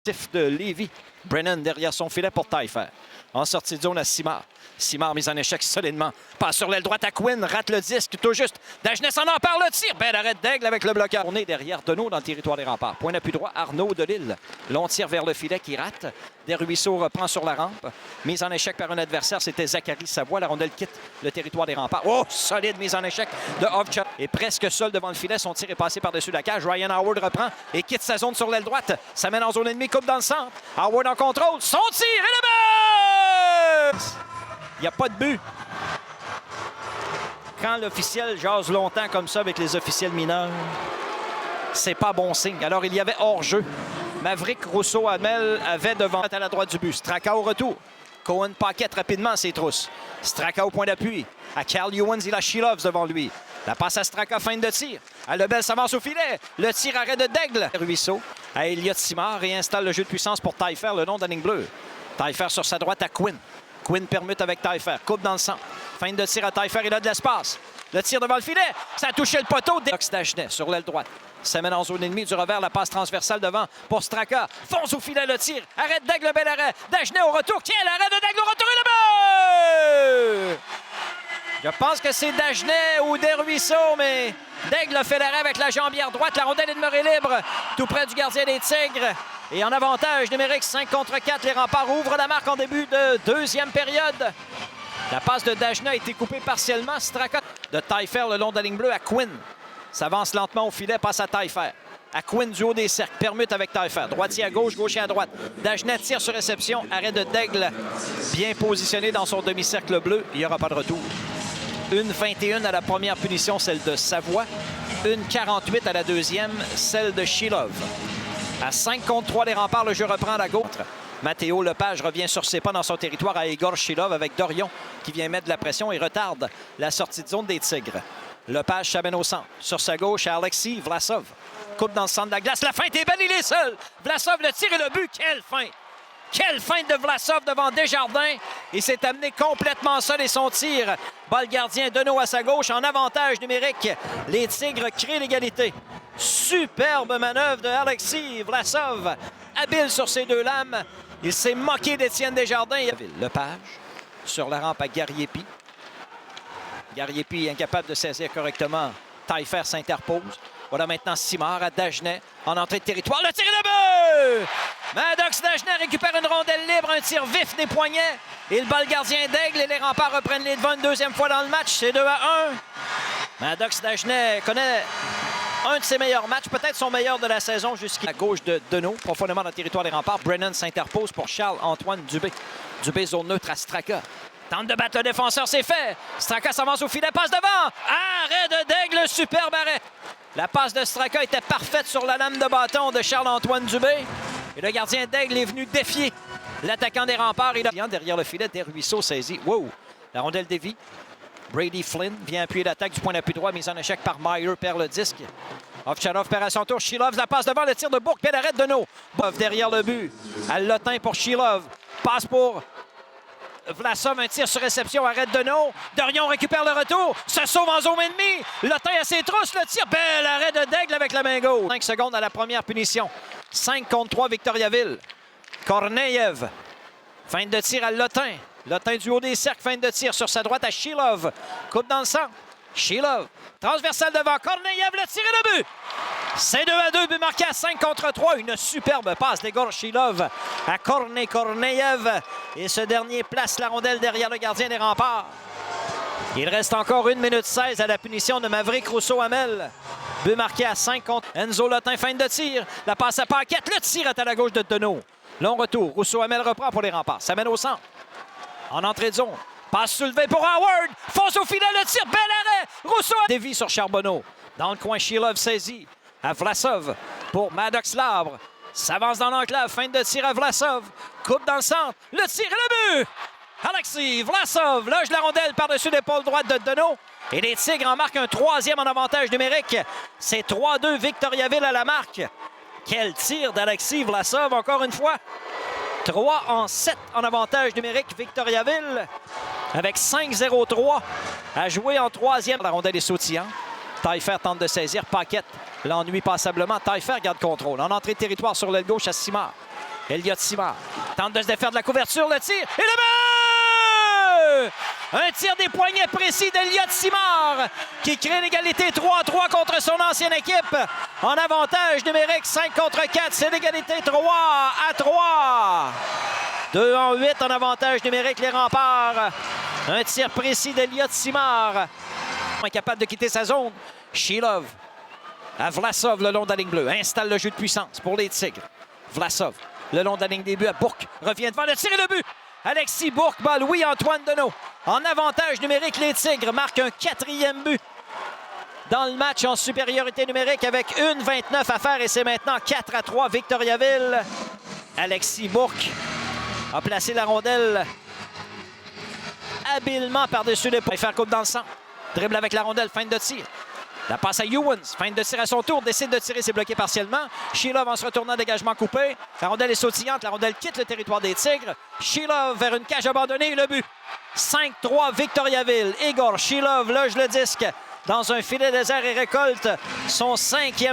De Lévis. Brennan derrière son filet pour Taillefer. En sortie de zone à Simard. Simard mise en échec solidement. Passe sur l'aile droite à Quinn. Rate le disque tout juste. Dagenet s'en empare le tir. Bel arrêt d'Aigle avec le bloqueur. On est derrière Deneau dans le territoire des remparts. Point d'appui droit. Arnaud de Lille. Long tir vers le filet qui rate. Desruisseaux reprend sur la rampe. Mise en échec par un adversaire. C'était Zachary Savoie. La rondelle quitte le territoire des remparts. Oh, solide mise en échec de Ovchar. Et presque seul devant le filet. Son tir est passé par-dessus la cage. Ryan Howard reprend et quitte sa zone sur l'aile droite. Ça mène en zone ennemie. Coupe dans le centre. Howard en contrôle. Son tir et le but! Il n'y a pas de but. Quand l'officiel jase longtemps comme ça avec les officiels mineurs, c'est pas bon signe. Alors, il y avait hors-jeu. Maverick Rousseau-Hamel avait devant à la droite du but. Straka au retour. Cohen paquette rapidement ses trousses. Straka au point d'appui. À Carl Ewans, il a Shilovs devant lui. La passe à Straka, fin de tir. À Lebel s'avance au filet. Le tir arrêt de Daigle. Ruisseau à Elliott Simard réinstalle le jeu de puissance pour Taillefer, le nom de la ligne bleue. Taillefer sur sa droite à Quinn. Quinn permute avec Taillefer. Coupe dans le centre. Fin de tir à Taillefer. Il a de l'espace. Le tir devant le filet. Ça a touché le poteau. Dagenet sur l'aile droite. Ça mène en zone ennemie du revers. La passe transversale devant pour Straka. Fonce au filet le tir. Arrête Daigle, le bel arrêt. Dagenet au retour. Tiens, l'arrêt de Daigle au retour et le but! Je pense que c'est Dagenet ou Desruisseaux, mais Daigle a fait l'arrêt avec la jambière droite. La rondelle est demeurée libre, tout près du gardien des Tigres. Et en avantage numérique, 5 contre 4, les remparts ouvrent la marque en début de deuxième période. La passe de Dagenet a été coupée partiellement. Straka de Taillefer le long de la ligne bleue à Quinn. S'avance lentement au filet, passe à Taillefer. À Quinn du haut des cercles, permute avec Taillefer. Droitier à gauche, gaucher à droite. Dagenet tire sur réception, arrêt de Daigle, bien positionné dans son demi-cercle bleu. Il n'y aura pas de retour. 1,21 à la première punition, celle de Savoie. 1,48 à la deuxième, celle de Shilov. À 5 contre 3, les remparts, le jeu reprend à la gauche. Mathéo Lepage revient sur ses pas dans son territoire à Igor Shilov avec Dorion qui vient mettre de la pression et retarde la sortie de zone des Tigres. Lepage s'amène au centre. Sur sa gauche, à Alexis Vlasov. Coupe dans le centre de la glace. La feinte est belle, il est seul. Vlasov le tire et le but. Quelle feinte! Quelle feinte de Vlasov devant Desjardins. Il s'est amené complètement seul et son tir. Balle gardien, Deneau à sa gauche en avantage numérique. Les Tigres créent l'égalité. Superbe manœuvre de Alexis Vlasov. Habile sur ses deux lames. Il s'est moqué d'Étienne Desjardins. Lepage sur la rampe à Gariepi. Gariepi incapable de saisir correctement. Taillefer s'interpose. Voilà maintenant Simard à Dagenet en entrée de territoire. Le tir et le but! Maddox Dagenet récupère une rondelle libre, un tir vif des poignets. Et le bal gardien d'Aigle et les remparts reprennent les devants une deuxième fois dans le match. C'est 2-1. Maddox Dagenet connaît un de ses meilleurs matchs, peut-être son meilleur de la saison jusqu'à gauche de Deneau, profondément dans le territoire des remparts. Brennan s'interpose pour Charles-Antoine Dubé. Dubé zone neutre à Straka. Tente de battre le défenseur, c'est fait. Straka s'avance au filet, passe devant. Arrêt de Daigle, superbe arrêt. La passe de Straka était parfaite sur la lame de bâton de Charles-Antoine Dubé. Et le gardien d'Aigle est venu défier l'attaquant des remparts. Et là, derrière le filet, Desruisseaux saisit. Wow! La rondelle dévie. Brady Flynn vient appuyer l'attaque du point d'appui droit, mise en échec par Meyer, perd le disque. Ovchar perd à son tour. Shilov la passe devant le tir de Bourque, pied d'arrêt de Deneau. Bof derrière le but. Allotin pour Shilov. Passe pour Vlasov, un tir sur réception, arrête Deneau. Dorion récupère le retour, se sauve en zone ennemie. Lotin à ses trousses, le tir. Bel arrêt de Daigle avec la main gauche. 5 secondes à la première punition. 5 contre 3, Victoriaville. Korneyev. Fin de tir à Lotin. Lotin du haut des cercles, fin de tir sur sa droite à Shilov. Coupe dans le centre. Shilov. Transversal devant. Korneyev, le tir et le but. C'est 2-2, but marqué à 5 contre 3. Une superbe passe d'Egor Shilov à Korneyev. Et ce dernier place la rondelle derrière le gardien des remparts. Il reste encore 1 minute 16 à la punition de Maverick Rousseau-Hamel. But marqué à 5 contre Enzo Lotin, fin de tir. La passe à Paquette, le tir est à la gauche de Deneau. Long retour, Rousseau-Hamel reprend pour les remparts. Ça mène au centre. En entrée de zone. Passe soulevée pour Howard. Fonce au filet, le tir, bel arrêt. Rousseau dévie sur Charbonneau. Dans le coin, Shilov saisit. À Vlasov pour Maddox Labre. S'avance dans l'enclave, fin de tir à Vlasov. Coupe dans le centre, le tir et le but! Alexis Vlasov loge la rondelle par-dessus l'épaule droite de Deneau. Et les Tigres en marquent un troisième en avantage numérique. C'est 3-2 Victoriaville à la marque. Quel tir d'Alexis Vlasov encore une fois. 3 en 7 en avantage numérique Victoriaville. Avec 5-0-3 à jouer en troisième. La rondelle est sautillante. Taillefer tente de saisir. Paquette l'ennuie passablement. Taillefer garde contrôle. En entrée de territoire sur l'aile gauche à Simard. Elliott Simard tente de se défaire de la couverture, le tir et le but! Un tir des poignets précis d'Elliott Simard qui crée l'égalité 3-3 contre son ancienne équipe. En avantage numérique 5 contre 4, c'est l'égalité 3-3. 2-8 en avantage numérique, les Remparts. Un tir précis d'Elliott Simard. Incapable de quitter sa zone. Shilov à Vlasov le long de la ligne bleue. Installe le jeu de puissance pour les Tigres. Vlasov le long de la ligne des buts à Bourque. Revient devant le tir et le but. Alexis Bourque bat Louis-Antoine Deneau. En avantage numérique, les Tigres marquent un 4e but dans le match en supériorité numérique avec 1:29 à faire et c'est maintenant 4-3 Victoriaville. Alexis Bourque a placé la rondelle habilement par-dessus l'épaule. Il fait un coupe dans le centre. Dribble avec la rondelle, feinte de tir. La passe à Ewens, feinte de tir à son tour, décide de tirer, c'est bloqué partiellement. Shilov en se retournant, dégagement coupé. La rondelle est sautillante, la rondelle quitte le territoire des Tigres. Shilov vers une cage abandonnée et le but. 5-3 Victoriaville. Igor Shilov loge le disque dans un filet désert et récolte son 5e